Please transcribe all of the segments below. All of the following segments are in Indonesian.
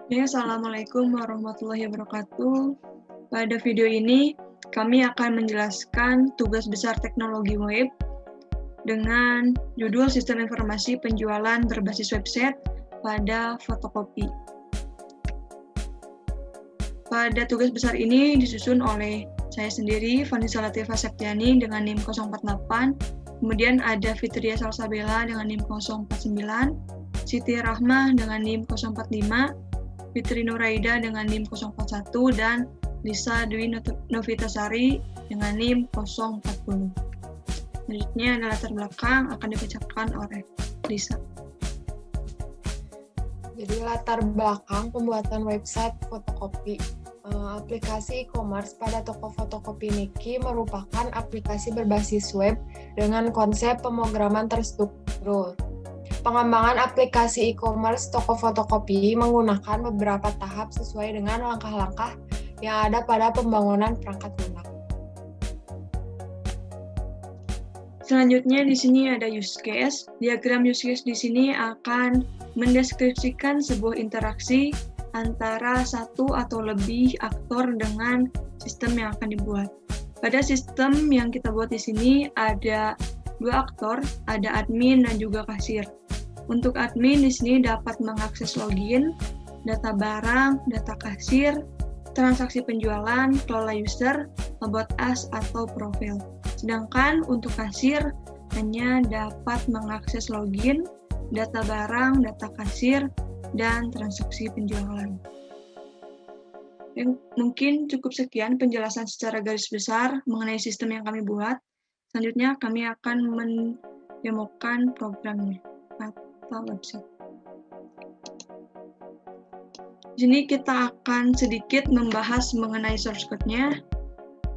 Assalamualaikum warahmatullahi wabarakatuh. Pada video ini, kami akan menjelaskan tugas besar teknologi web dengan judul Sistem Informasi Penjualan Berbasis Website pada fotokopi. Pada tugas besar ini disusun oleh saya sendiri, Vanessa Latifah Septiani dengan NIM 048, kemudian ada Fitria Salsabella dengan NIM 049, Siti Rahmah dengan NIM 045, Fitri Nuraida dengan NIM 041, dan Lisa Dwi Novitasari dengan NIM 040. Selanjutnya ada latar belakang akan dibacakan oleh Lisa. Jadi latar belakang pembuatan website fotokopi. Aplikasi e-commerce pada toko fotokopi Niki merupakan aplikasi berbasis web dengan konsep pemrograman terstruktur. Pengembangan aplikasi e-commerce toko fotokopi menggunakan beberapa tahap sesuai dengan langkah-langkah yang ada pada pembangunan perangkat lunak. Selanjutnya di sini ada use case. Diagram use case di sini akan mendeskripsikan sebuah interaksi antara satu atau lebih aktor dengan sistem yang akan dibuat. Pada sistem yang kita buat di sini ada dua aktor, ada admin dan juga kasir. Untuk admin di sini dapat mengakses login, data barang, data kasir, transaksi penjualan, kelola user, about us atau profil. Sedangkan untuk kasir hanya dapat mengakses login, data barang, data kasir, dan transaksi penjualan. Mungkin cukup sekian penjelasan secara garis besar mengenai sistem yang kami buat. Selanjutnya kami akan mendemokan programnya atau website. Di sini kita akan sedikit membahas mengenai source code-nya.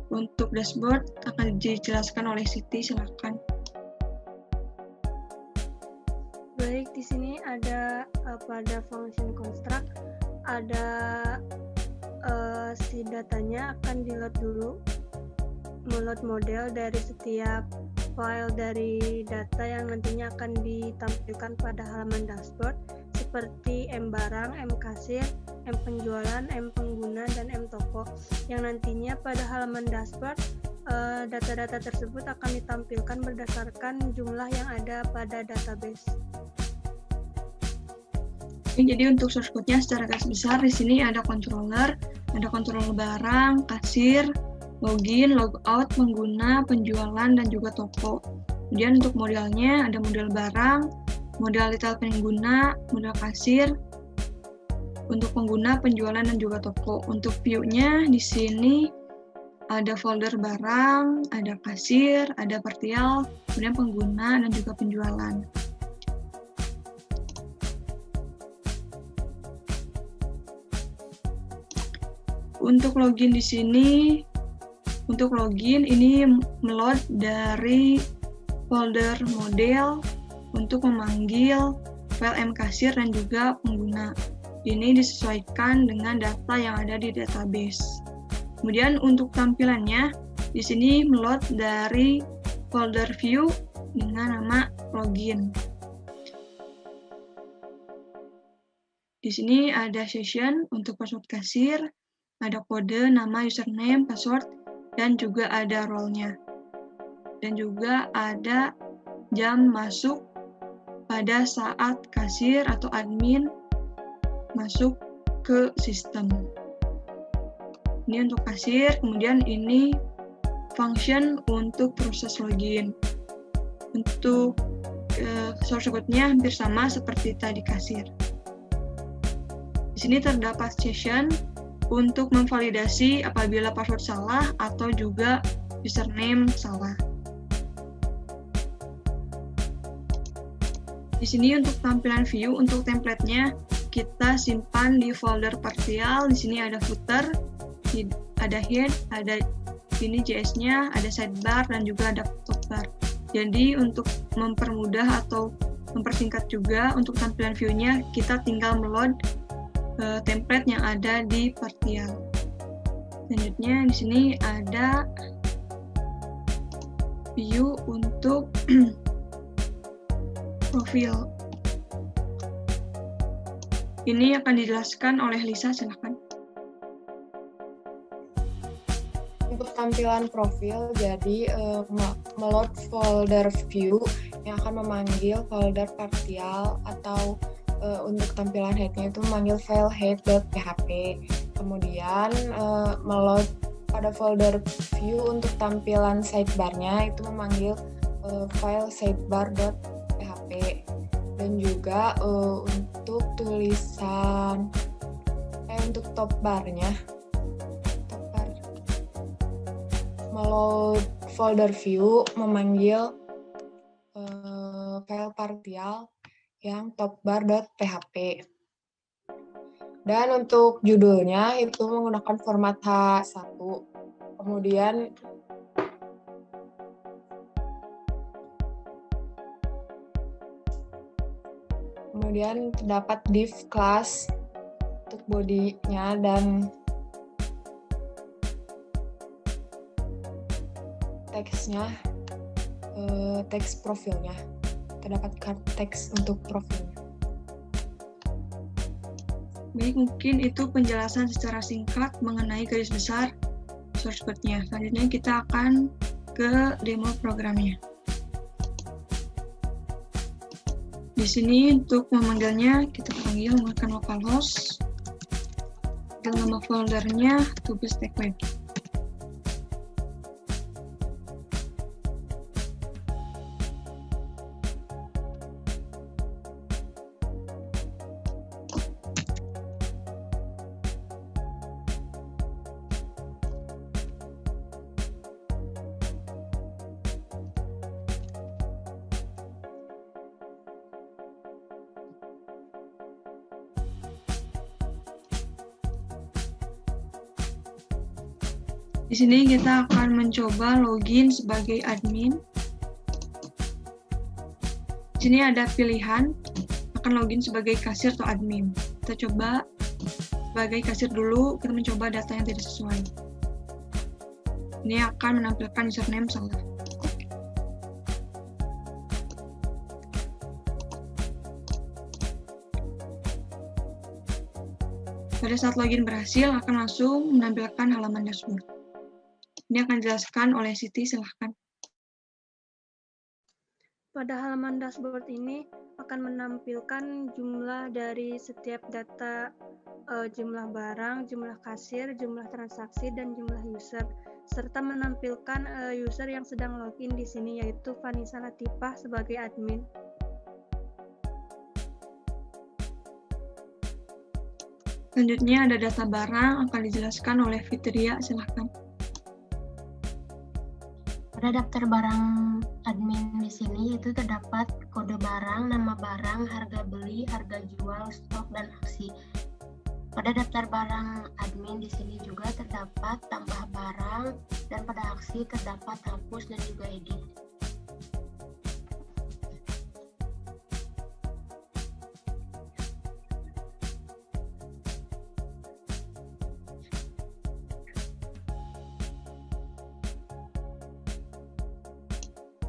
Untuk dashboard akan dijelaskan oleh Siti, silakan. Baik, di sini ada pada function construct ada si datanya akan di-load dulu, meload model dari setiap file dari data yang nantinya akan ditampilkan pada halaman dashboard seperti M barang, M kasir, M penjualan, M pengguna, dan M toko yang nantinya pada halaman dashboard data-data tersebut akan ditampilkan berdasarkan jumlah yang ada pada database. Jadi untuk source code-nya secara garis besar di sini ada controller barang, kasir, login, logout, pengguna, penjualan, dan juga toko. Kemudian untuk modelnya ada model barang, model detail pengguna, model kasir, untuk pengguna, penjualan, dan juga toko. Untuk view-nya di sini ada folder barang, ada kasir, ada partial, kemudian pengguna, dan juga penjualan. Untuk login di sini, untuk login ini meload dari folder model untuk memanggil file M kasir dan juga pengguna. Ini disesuaikan dengan data yang ada di database. Kemudian untuk tampilannya, di sini meload dari folder view dengan nama login. Di sini ada session untuk password kasir, ada kode, nama, username, password, dan juga ada role-nya. Dan juga ada jam masuk pada saat kasir atau admin masuk ke sistem. Ini untuk kasir, kemudian ini function untuk proses login. Untuk source code-nya hampir sama seperti tadi kasir. Di sini terdapat session untuk memvalidasi apabila password salah atau juga username salah. Di sini untuk tampilan view, untuk template-nya kita simpan di folder partial. Di sini ada footer, ada head, ada ini JS-nya, ada sidebar, dan juga ada toolbar. Jadi untuk mempermudah atau mempersingkat juga untuk tampilan view-nya, kita tinggal meload template yang ada di partial. Selanjutnya di sini ada view untuk profil. Ini akan dijelaskan oleh Lisa, silakan. Untuk tampilan profil, jadi meload folder view yang akan memanggil folder partial atau untuk tampilan headnya itu memanggil file head.php. Kemudian meload pada folder view untuk tampilan sidebar-nya itu memanggil file sidebar.php. Dan juga untuk tulisan untuk top bar-nya meload folder view memanggil file partial yang topbar.php. Dan untuk judulnya itu menggunakan format H1. Kemudian terdapat div class untuk bodinya dan teksnya, teks profilnya. Terdapat teks untuk profilnya. Baik, mungkin itu penjelasan secara singkat mengenai garis besar source code-nya. Selanjutnya kita akan ke demo programnya. Di sini untuk memanggilnya kita panggil menggunakan localhost dan nama foldernya Tubes Tech Web. Di sini kita akan mencoba login sebagai admin. Di sini ada pilihan akan login sebagai kasir atau admin. Kita coba sebagai kasir dulu, kita mencoba data yang tidak sesuai. Ini akan menampilkan username salah. Pada saat login berhasil, akan langsung menampilkan halaman dashboard. Ini akan dijelaskan oleh Siti, silahkan. Pada halaman dashboard ini akan menampilkan jumlah dari setiap data, jumlah barang, jumlah kasir, jumlah transaksi, dan jumlah user, serta menampilkan user yang sedang login di sini, yaitu Vanessa Latifah sebagai admin. Selanjutnya ada data barang, akan dijelaskan oleh Fitria, silahkan. Pada daftar barang admin di sini itu terdapat kode barang, nama barang, harga beli, harga jual, stok, dan aksi. Pada daftar barang admin di sini juga terdapat tambah barang, dan pada aksi terdapat hapus dan juga edit.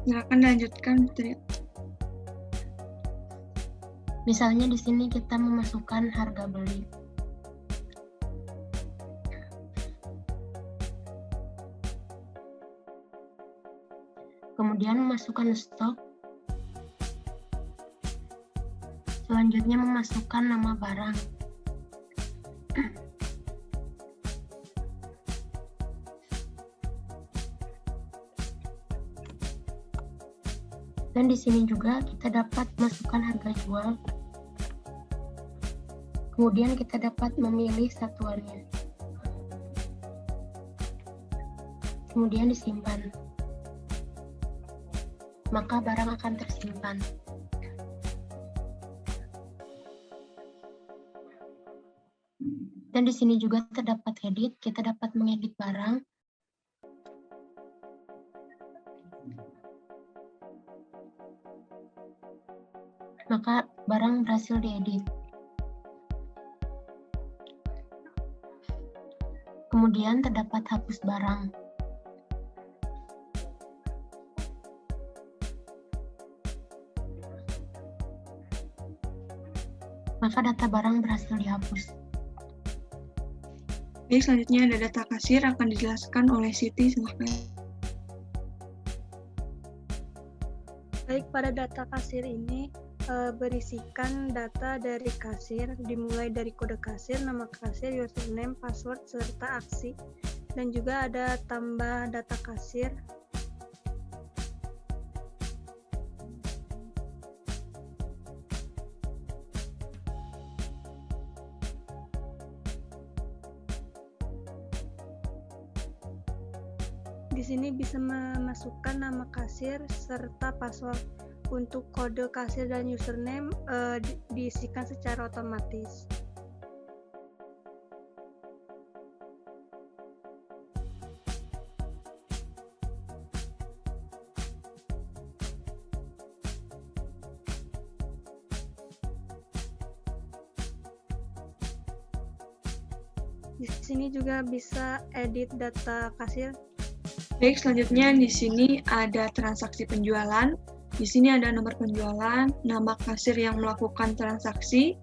Silakan lanjutkan, Fitria. Misalnya di sini kita memasukkan harga beli. Kemudian memasukkan stok. Selanjutnya memasukkan nama barang. Dan di sini juga kita dapat masukkan harga jual. Kemudian kita dapat memilih satuannya. Kemudian disimpan. Maka barang akan tersimpan. Dan di sini juga terdapat edit, kita dapat mengedit barang. Maka barang berhasil diedit. Kemudian terdapat hapus barang. maka data barang berhasil dihapus. Baik, selanjutnya ada data kasir akan dijelaskan oleh Siti, silahkan. Baik, pada data kasir ini berisikan data dari kasir, dimulai dari kode kasir, nama kasir, username, password, serta aksi. Dan juga ada tambah data kasir. Di sini bisa memasukkan nama kasir serta password. Untuk kode kasir dan username diisikan secara otomatis. Di sini juga bisa edit data kasir. Baik, selanjutnya di sini ada transaksi penjualan. Di sini ada nomor penjualan, nama kasir yang melakukan transaksi,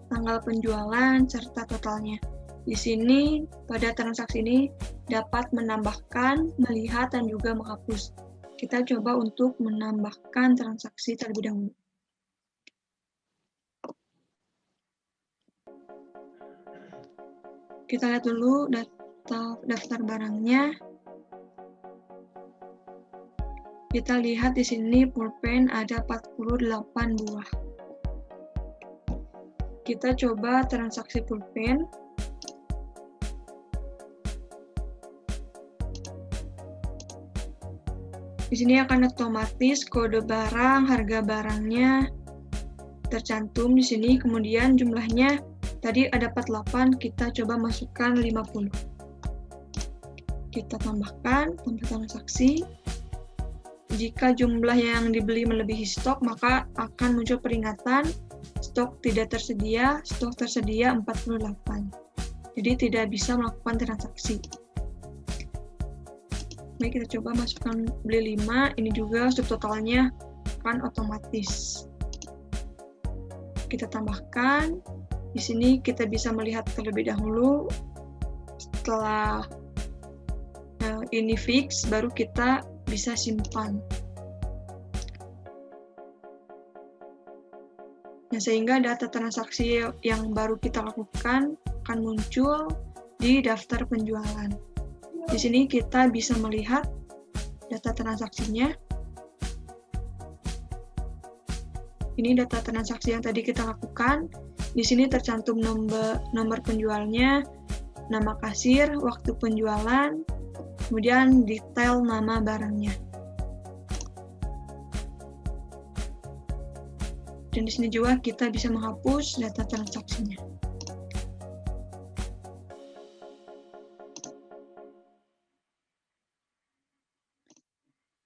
tanggal penjualan, serta totalnya. Di sini, pada transaksi ini dapat menambahkan, melihat, dan juga menghapus. Kita coba untuk menambahkan transaksi terlebih dahulu. Kita lihat dulu daftar barangnya. Kita lihat di sini pulpen ada 48 buah. Kita coba transaksi pulpen. Di sini akan otomatis kode barang, harga barangnya tercantum di sini. Kemudian jumlahnya tadi ada 48, kita coba masukkan 50. Kita tambahkan, tambah transaksi. Jika jumlah yang dibeli melebihi stok, maka akan muncul peringatan stok tidak tersedia, stok tersedia 48. Jadi tidak bisa melakukan transaksi. Baik, kita coba masukkan beli 5, ini juga subtotalnya akan otomatis. Kita tambahkan, di sini kita bisa melihat terlebih dahulu, setelah ini fix, baru kita bisa simpan. Nah, sehingga data transaksi yang baru kita lakukan akan muncul di daftar penjualan. Di sini kita bisa melihat data transaksinya. Ini data transaksi yang tadi kita lakukan. Di sini tercantum nomor penjualnya, nama kasir, waktu penjualan, kemudian detail nama barangnya. Dan di sini juga kita bisa menghapus data transaksinya.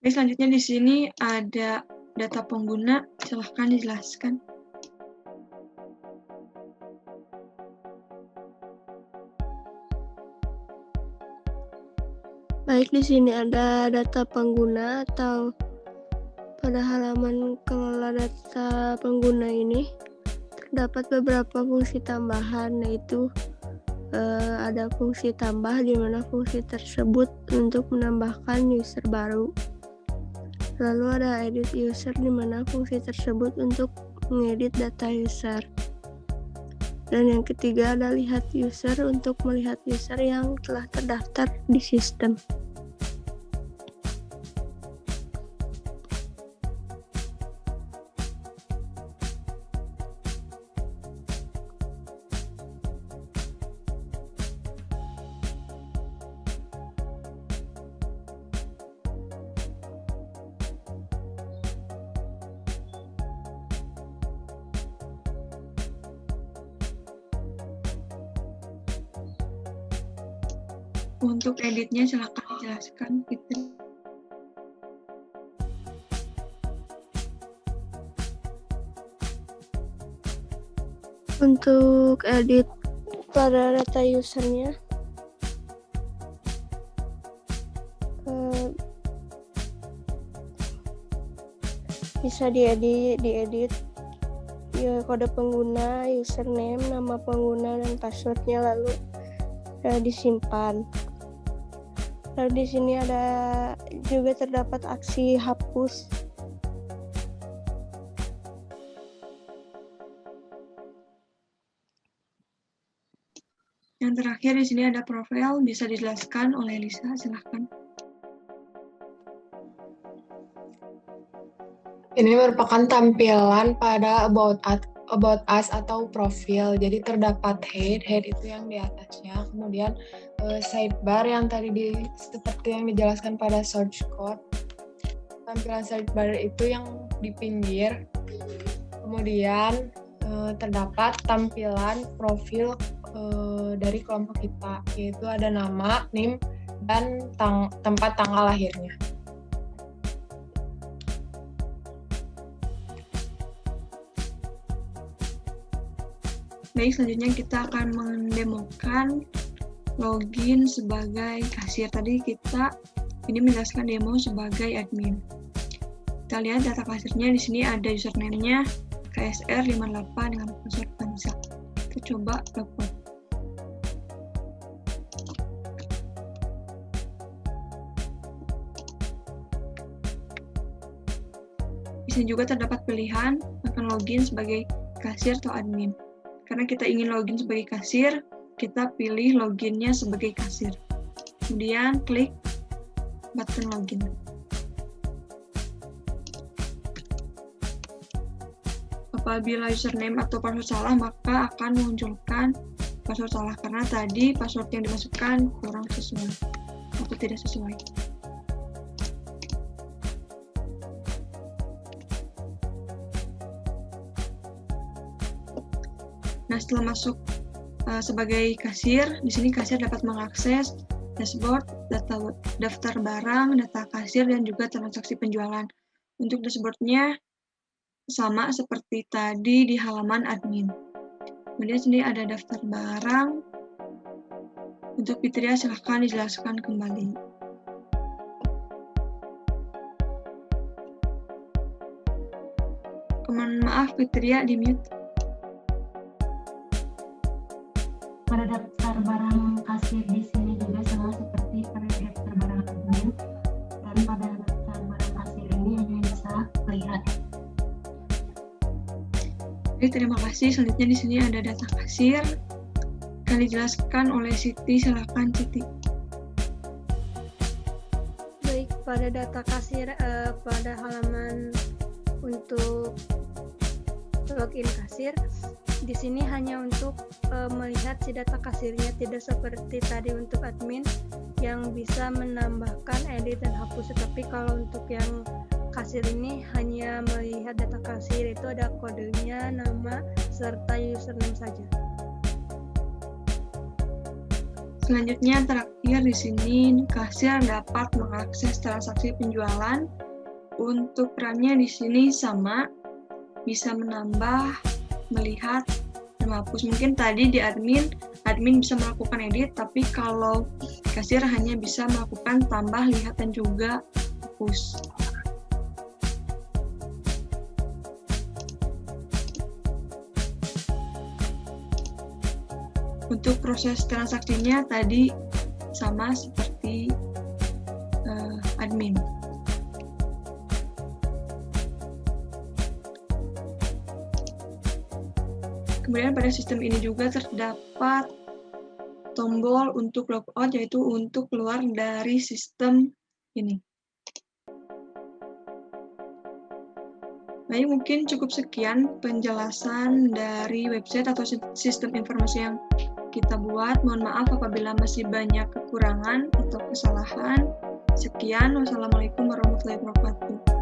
Oke, selanjutnya di sini ada data pengguna, silahkan dijelaskan. Baik, di sini ada data pengguna atau pada halaman kelola data pengguna ini terdapat beberapa fungsi tambahan, yaitu ada fungsi tambah di mana fungsi tersebut untuk menambahkan user baru. Lalu ada edit user di mana fungsi tersebut untuk mengedit data user. Dan yang ketiga ada lihat user untuk melihat user yang telah terdaftar di sistem. Untuk editnya silakan dijelaskan, Fitri. Untuk edit pada data usernya, bisa diedit kode pengguna, username, nama pengguna, dan passwordnya lalu disimpan. Lalu di sini ada juga terdapat aksi hapus. Yang terakhir di sini ada profil, bisa dijelaskan oleh Lisa, silahkan. Ini merupakan tampilan pada About Us atau profil. Jadi terdapat head itu yang di atasnya, kemudian sidebar yang tadi seperti yang dijelaskan pada search code. Tampilan sidebar itu yang di pinggir. Kemudian terdapat tampilan profil dari kelompok kita, yaitu ada nama, NIM, dan tempat tanggal lahirnya. Baik, selanjutnya kita akan mendemokan login sebagai kasir. Tadi kita ini menjelaskan demo sebagai admin. Kita lihat data kasirnya, di sini ada username-nya KSR58 dengan password Pansa. Kita coba login. Di sini juga terdapat pilihan akan login sebagai kasir atau admin. Karena kita ingin login sebagai kasir, kita pilih loginnya sebagai kasir. Kemudian klik button login. Apabila username atau password salah, maka akan memunculkan password salah karena tadi password yang dimasukkan kurang sesuai atau tidak sesuai. Nah, setelah masuk sebagai kasir, di sini kasir dapat mengakses dashboard, daftar barang, data kasir, dan juga transaksi penjualan. Untuk dashboardnya sama seperti tadi di halaman admin. Kemudian sini ada daftar barang. Untuk Fitria silahkan dijelaskan kembali. Mohon maaf, Fitria di mute. Pada daftar barang kasir di sini juga sama seperti pada daftar barang admin, dan pada daftar barang kasir ini hanya bisa lihat. Oke, terima kasih. Selanjutnya di sini ada data kasir. Akan dijelaskan oleh Siti. Silakan Siti. Baik, pada data kasir pada halaman untuk login kasir, di sini hanya untuk melihat si data kasirnya, tidak seperti tadi untuk admin yang bisa menambahkan, edit, dan hapus. Tetapi kalau untuk yang kasir ini hanya melihat data kasir, itu ada kodenya, nama, serta username saja. Selanjutnya terakhir di sini kasir dapat mengakses transaksi penjualan. Untuk perannya di sini sama, bisa menambah, melihat, dan menghapus. Mungkin tadi di admin bisa melakukan edit, tapi kalau kasir hanya bisa melakukan tambah, lihat, dan juga hapus. Untuk proses transaksinya tadi sama seperti admin. Kemudian pada sistem ini juga terdapat tombol untuk logout, yaitu untuk keluar dari sistem ini. Baik, mungkin cukup sekian penjelasan dari website atau sistem informasi yang kita buat. Mohon maaf apabila masih banyak kekurangan atau kesalahan. Sekian, wassalamualaikum warahmatullahi wabarakatuh.